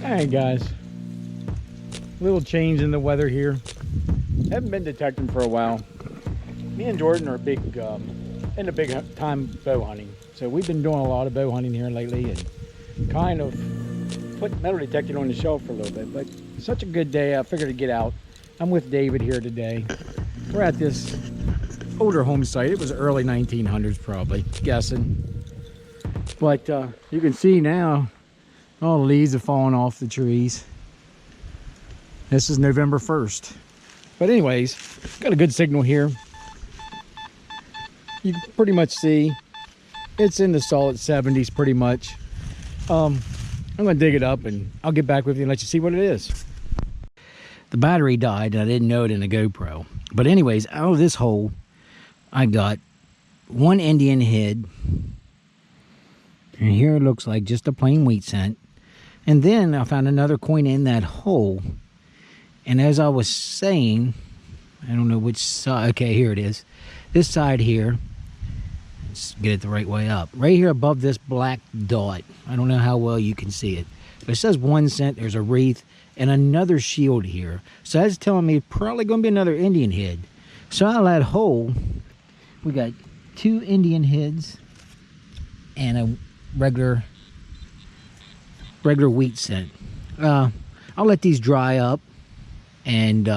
Alright guys, little change in the weather here. Haven't been detecting for a while. Me and Jordan are big into big time bow hunting, so we've been doing a lot of bow hunting here lately and kind of put metal detecting on the shelf for a little bit. But it's such a good day, I figured to get out. I'm with David here today. We're at this older home site. It was early 1900s probably, guessing. But you can see now all the leaves have fallen off the trees. This is November 1st. But anyways, got a good signal here. You can pretty much see it's in the solid 70s pretty much. I'm gonna dig it up and I'll get back with you and let you see what it is. The battery died and I didn't know it in the GoPro. But anyways, out of this hole, I got one Indian head. And here it looks like just a plain wheat cent. And then I found another coin in that hole. And as I was saying, I don't know which side. Okay, here it is. This side here. Let's get it the right way up. Right here above this black dot. I don't know how well you can see it. But it says 1 cent. There's a wreath and another shield here. So that's telling me probably going to be another Indian head. So out of that hole, we got 2 Indian heads and a regular wheat cent. I'll let these dry up and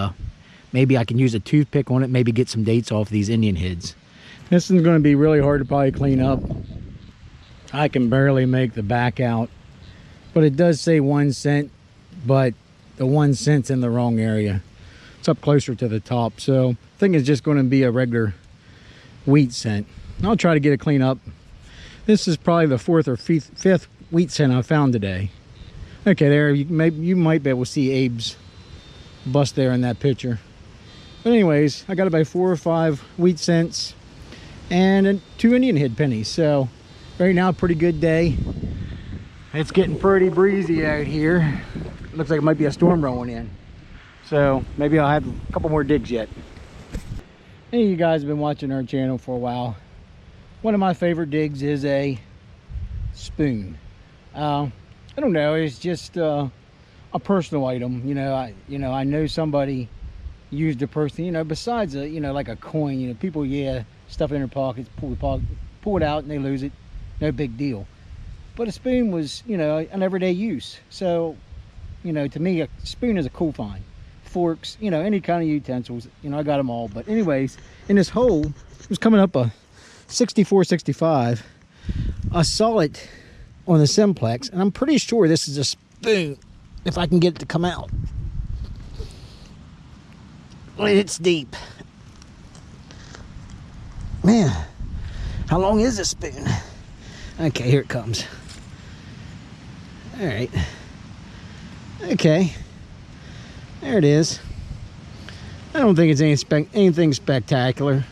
maybe I can use a toothpick on it, maybe get some dates off these Indian heads. This is going to be really hard to probably clean up. I can barely make the back out, but it does say 1 cent, but the 1 cent's in the wrong area. It's up closer to the top, so I think it's just going to be a regular wheat cent. I'll try to get it cleaned up. This is probably the 4th or 5th wheat cent I found today. Okay, there you might be able to see Abe's bust there in that picture. But anyways, I got about 4 or 5 wheat cents and 2 Indian head pennies. So right now, pretty good day. It's getting pretty breezy out here. Looks like it might be a storm rolling in. So maybe I'll have a couple more digs yet. Any of you guys have been watching our channel for a while. One of my favorite digs is a spoon. I don't know, it's just a personal item. I know somebody used a person, besides like a coin, people stuff it in their pockets, pull it out and they lose it, no big deal. But a spoon was an everyday use. So to me a spoon is a cool find. Forks, any kind of utensils, I got them all. But anyways, in this hole it was coming up a 64-65. I saw it on the Simplex and I'm pretty sure this is a spoon if I can get it to come out. It's deep. Man, how long is this spoon? Okay, here it comes. All right. Okay. There it is. I don't think it's anything spectacular.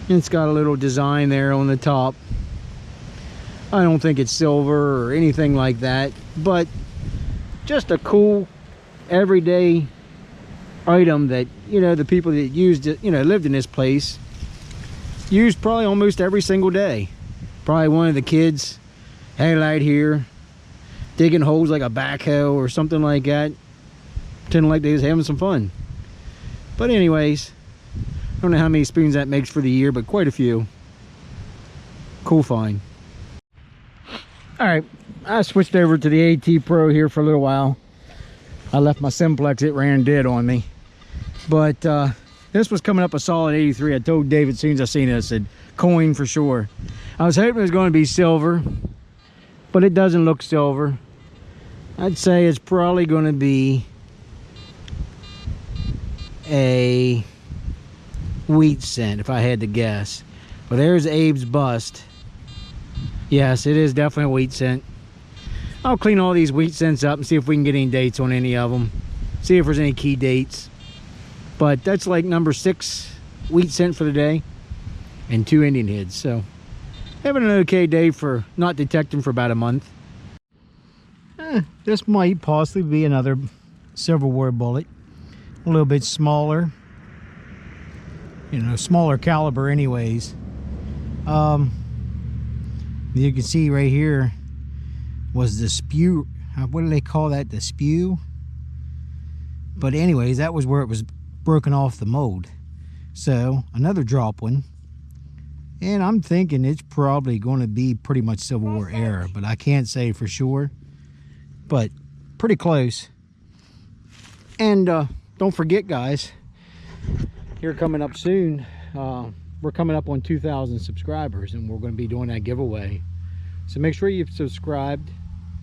It's got a little design there on the top. I don't think it's silver or anything like that, but just a cool everyday item that the people that used it, lived in this place, used probably almost every single day. Probably one of the kids had it out here digging holes like a backhoe or something like that, pretending like they was having some fun. But anyways, I don't know how many spoons that makes for the year, but quite a few. Cool find. All right, I switched over to the AT Pro here for a little while. I left my Simplex, it ran dead on me. But this was coming up a solid 83. I told David as soon as I seen it, I said, coin for sure. I was hoping it was going to be silver, but it doesn't look silver. I'd say it's probably going to be a wheat cent if I had to guess. But there's Abe's bust. Yes, it is definitely a wheat cent. I'll clean all these wheat cents up and see if we can get any dates on any of them. See if there's any key dates. But that's like number 6 wheat cent for the day. And 2 Indian heads. So having an okay day for not detecting for about a month. This might possibly be another Civil War bullet. A little bit smaller. Smaller caliber anyways. You can see right here was the what do they call that? The spew? But anyways, that was where it was broken off the mold. So another drop one. And I'm thinking it's probably going to be pretty much Civil War era, but I can't say for sure. But pretty close. And don't forget, guys, here coming up soon, we're coming up on 2,000 subscribers, and we're going to be doing that giveaway. So make sure you've subscribed.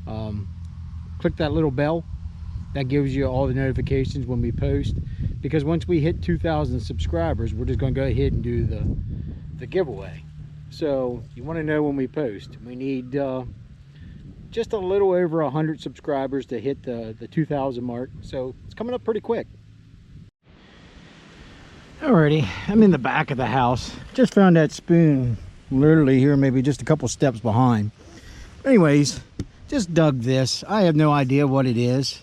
Click that little bell. That gives you all the notifications when we post. Because once we hit 2,000 subscribers, we're just going to go ahead and do the giveaway. So you want to know when we post. We need just a little over 100 subscribers to hit the 2,000 mark. So it's coming up pretty quick. Alrighty, I'm in the back of the house. Just found that spoon literally here, maybe just a couple steps behind. Anyways, just dug this. I have no idea what it is.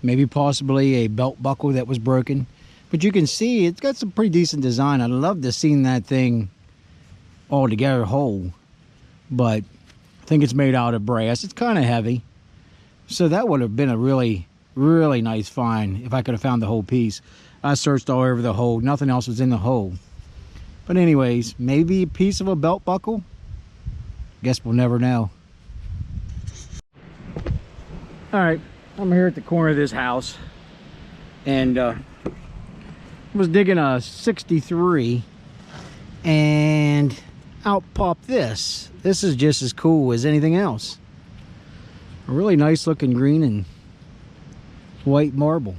Maybe possibly a belt buckle that was broken. But you can see it's got some pretty decent design. I'd love to have seen that thing all together whole. But I think it's made out of brass. It's kind of heavy. So that would have been a really, really nice find if I could have found the whole piece. I searched all over the hole. Nothing else was in the hole. But anyways, maybe a piece of a belt buckle? Guess we'll never know. Alright, I'm here at the corner of this house. And was digging a 63. And out popped this. This is just as cool as anything else. A really nice looking green and white marble.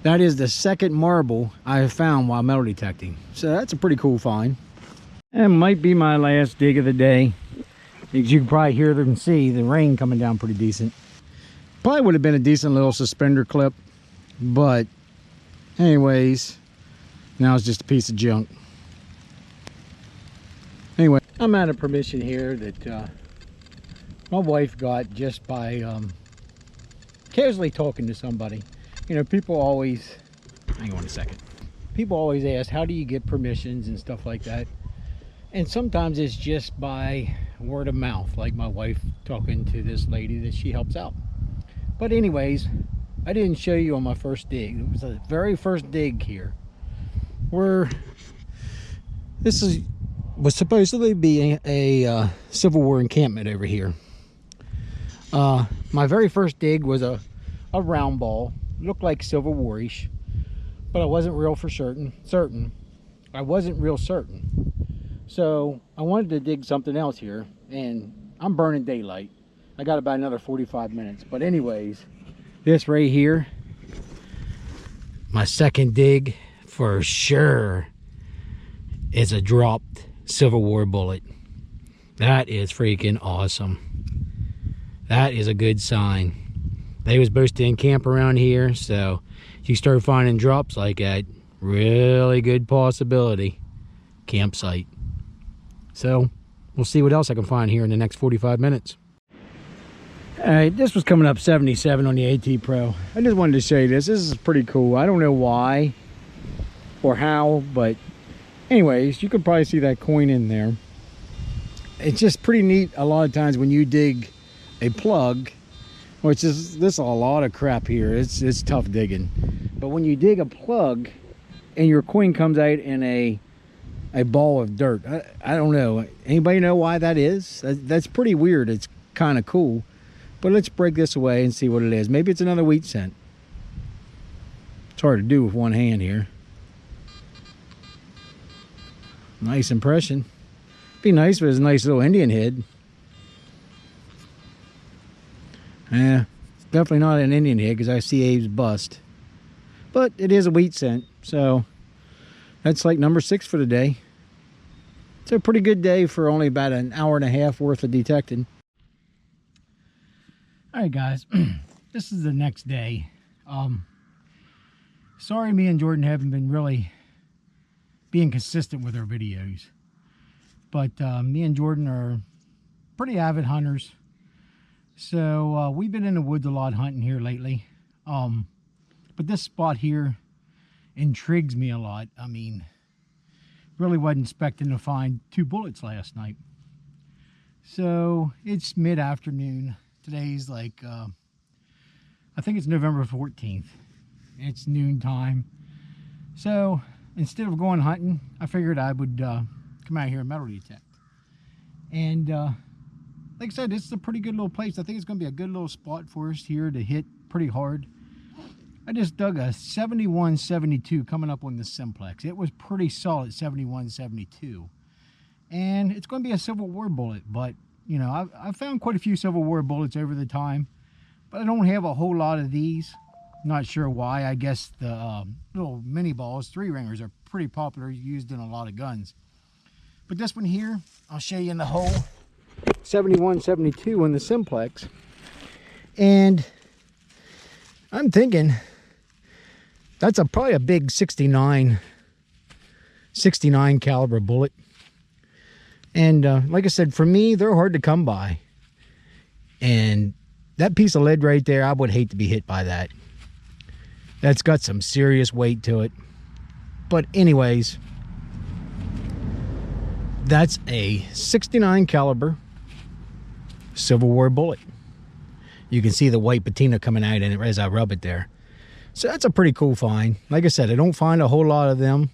That is the second marble I have found while metal detecting. So that's a pretty cool find. It might be my last dig of the day. As you can probably hear and see, the rain coming down pretty decent. Probably would have been a decent little suspender clip. But anyways, now it's just a piece of junk. Anyway, I'm out of permission here that my wife got just by casually talking to somebody. You know, people always, hang on a second. People always ask, how do you get permissions and stuff like that? And sometimes it's just by word of mouth, like my wife talking to this lady that she helps out. But anyways, I didn't show you on my first dig. It was the very first dig here, where this was supposedly be a Civil War encampment over here. My very first dig was a round ball. Looked like Civil War-ish, but I wasn't real for certain. I wasn't real certain. So I wanted to dig something else here, and I'm burning daylight. I got about another 45 minutes. But anyways, this right here, my second dig for sure, is a dropped Civil War bullet. That is freaking awesome. That is a good sign. They was supposed to encamp around here, so if you start finding drops like that, really good possibility campsite. So we'll see what else I can find here in the next 45 minutes. Alright, this was coming up 77 on the AT Pro. I just wanted to show you this. This is pretty cool. I don't know why or how, but anyways, you can probably see that coin in there. It's just pretty neat a lot of times when you dig a plug, which is, this is a lot of crap here. It's tough digging. But when you dig a plug and your coin comes out in a ball of dirt, I don't know. Anybody know why that is? That's pretty weird. It's kind of cool. But let's break this away and see what it is. Maybe it's another wheat cent. It's hard to do with one hand here. Nice impression. Be nice if it was a nice little Indian head. Yeah, it's definitely not an Indian head because I see Abe's bust. But it is a wheat cent, so that's like number 6 for the day. It's a pretty good day for only about an hour and a half worth of detecting. Alright guys, this is the next day. Sorry me and Jordan haven't been really being consistent with our videos. But me and Jordan are pretty avid hunters. So we've been in the woods a lot hunting here lately. But this spot here intrigues me a lot. I mean, really wasn't expecting to find 2 bullets last night. So it's mid-afternoon. Today's like, I think it's November 14th. It's noontime. So instead of going hunting, I figured I would come out here and metal detect. And like I said, this is a pretty good little place. I think it's going to be a good little spot for us here to hit pretty hard. I just dug a 7172 coming up on the Simplex. It was pretty solid 7172. And it's going to be a Civil War bullet, but you know, I've found quite a few Civil War bullets over the time, but I don't have a whole lot of these. Not sure why. I guess the little mini balls, 3-ringers, are pretty popular, used in a lot of guns. But this one here, I'll show you in the hole. 7172 on the Simplex. And I'm thinking that's probably a big 69 caliber bullet. And like I said, for me, they're hard to come by. And that piece of lead right there, I would hate to be hit by that. That's got some serious weight to it. But anyways, that's a 69 caliber Civil War bullet. You can see the white patina coming out in it as I rub it there. So that's a pretty cool find. Like I said, I don't find a whole lot of them.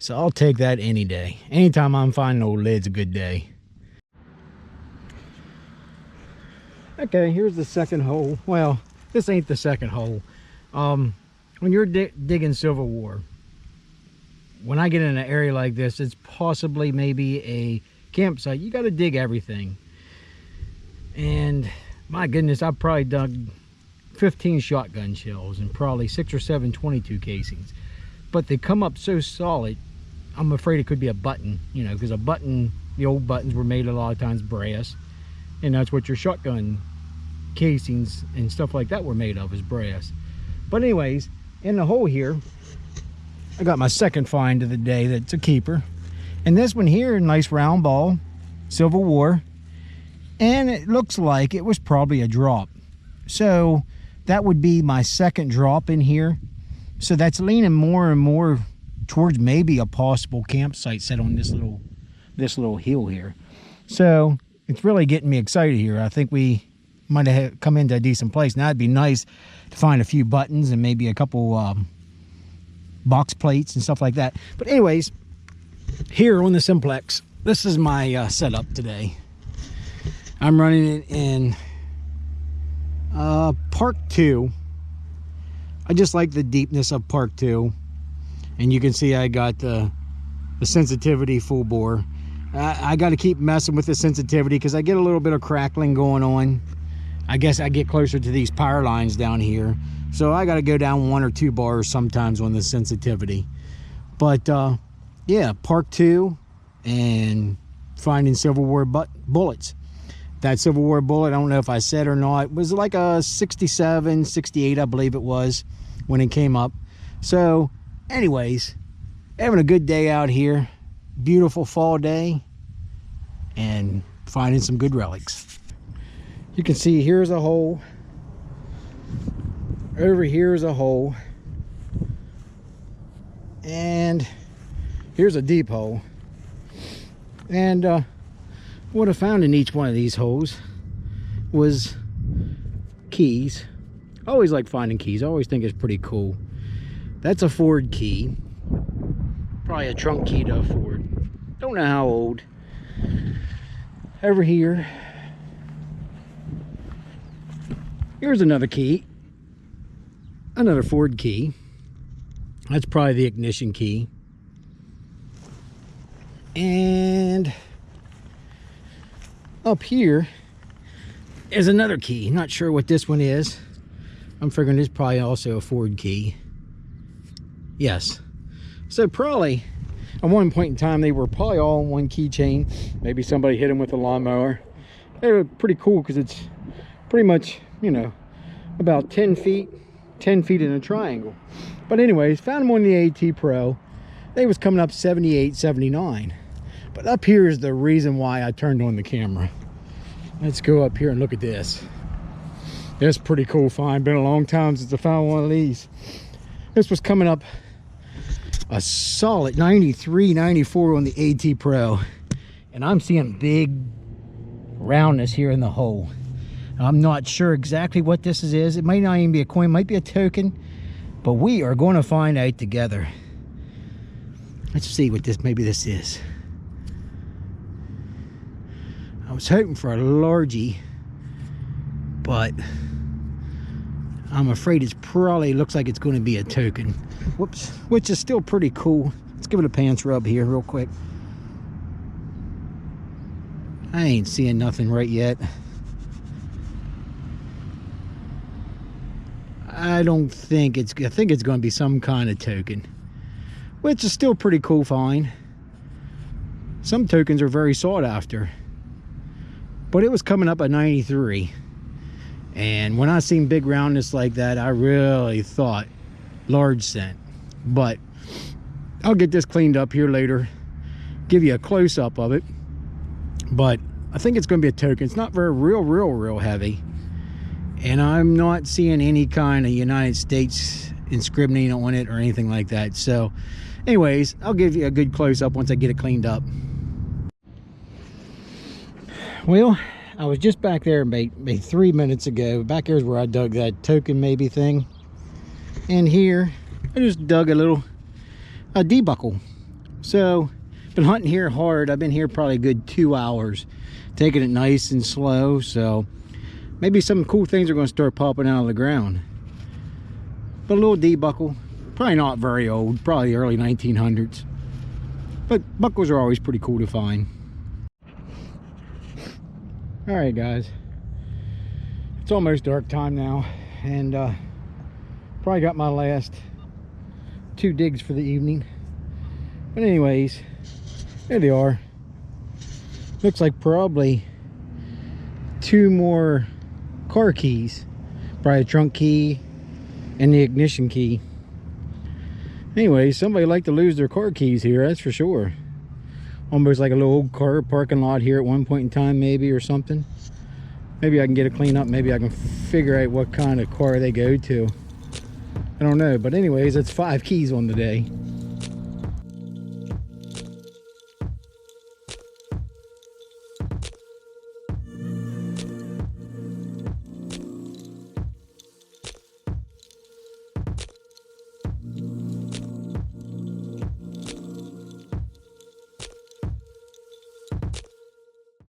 So I'll take that any day. Anytime I'm finding old lead's a good day. Okay, here's the second hole. Well, this ain't the second hole. When you're digging Civil War, when I get in an area like this, it's possibly maybe a campsite. You got to dig everything. And my goodness, I've probably dug 15 shotgun shells and probably 6 or 7 22 casings. But they come up so solid, I'm afraid it could be a button, you know, because a button, the old buttons were made a lot of times brass, and that's what your shotgun casings and stuff like that were made of, is brass. But anyways, in the hole here, I got my second find of the day that's a keeper. And this one here, nice round ball, Civil War, and it looks like it was probably a drop. So that would be my second drop in here. So that's leaning more and more towards maybe a possible campsite set on this little hill here. So it's really getting me excited here. I think we might have come into a decent place. Now it'd be nice to find a few buttons and maybe a couple box plates and stuff like that. But anyways, here on the Simplex, this is my setup today. I'm running it in Park 2. I just like the deepness of Park 2. And you can see I got the sensitivity full bore. I got to keep messing with the sensitivity because I get a little bit of crackling going on. I guess I get closer to these power lines down here. So I got to go down 1 or 2 bars sometimes on the sensitivity. But yeah, Park 2 and finding Civil War bullets. That Civil War bullet, I don't know if I said or not, was like a 67, 68, I believe it was, when it came up. So anyways, having a good day out here. Beautiful fall day. And finding some good relics. You can see here's a hole. Over here is a hole. And here's a deep hole. And what I found in each one of these holes was keys. I always like finding keys. I always think it's pretty cool. That's a Ford key. Probably a trunk key to a Ford. Don't know how old. Over here, here's another key. Another Ford key. That's probably the ignition key. And up here is another key. Not sure what this one is. I'm figuring this is probably also a Ford key. Yes. So probably at one point in time they were probably all on one keychain. Maybe somebody hit them with a lawnmower. They were pretty cool because it's pretty much, you know, about 10 feet in a triangle. But anyways, found them on the AT Pro. They was coming up 78, 79. But up here is the reason why I turned on the camera. Let's go up here and look at this. That's a pretty cool find. Been a long time since I found one of these. This was coming up a solid 93, 94 on the AT Pro. And I'm seeing big roundness here in the hole. I'm not sure exactly what this is. It might not even be a coin, might be a token, but we are going to find out together. Let's see what this, maybe this is. I was hoping for a largie, but I'm afraid it's probably looks like it's going to be a token. Whoops, which is still pretty cool. Let's give it a pants rub here real quick. I ain't seeing nothing right yet. I think it's going to be some kind of token, which is still pretty cool find. Some tokens are very sought after, but it was coming up at 93, and when I seen big roundness like that, I really thought large cent. But I'll get this cleaned up here later, give you a close-up of it. But I think it's going to be a token. It's not very real heavy, and I'm not seeing any kind of United States inscripting on it or anything like that. So anyways, I'll give you a good close-up once I get it cleaned up. Well, I was just back there maybe 3 minutes ago. Back here's where I dug that token maybe thing, and here I just dug a debuckle. So been hunting here hard. I've been here probably a good 2 hours, taking it nice and slow. So maybe some cool things are going to start popping out of the ground. But a little debuckle, probably not very old, probably early 1900s. But buckles are always pretty cool to find. All right, guys, it's almost dark time now, and probably got my last 2 digs for the evening. But anyways, there they are. Looks like probably 2 more car keys, probably a trunk key and the ignition key. Anyway, somebody liked to lose their car keys here, that's for sure. Almost like a little old car parking lot here at one point in time, maybe, or something. Maybe I can get it cleaned up. Maybe I can figure out what kind of car they go to. I don't know. But anyways, that's 5 keys on the day.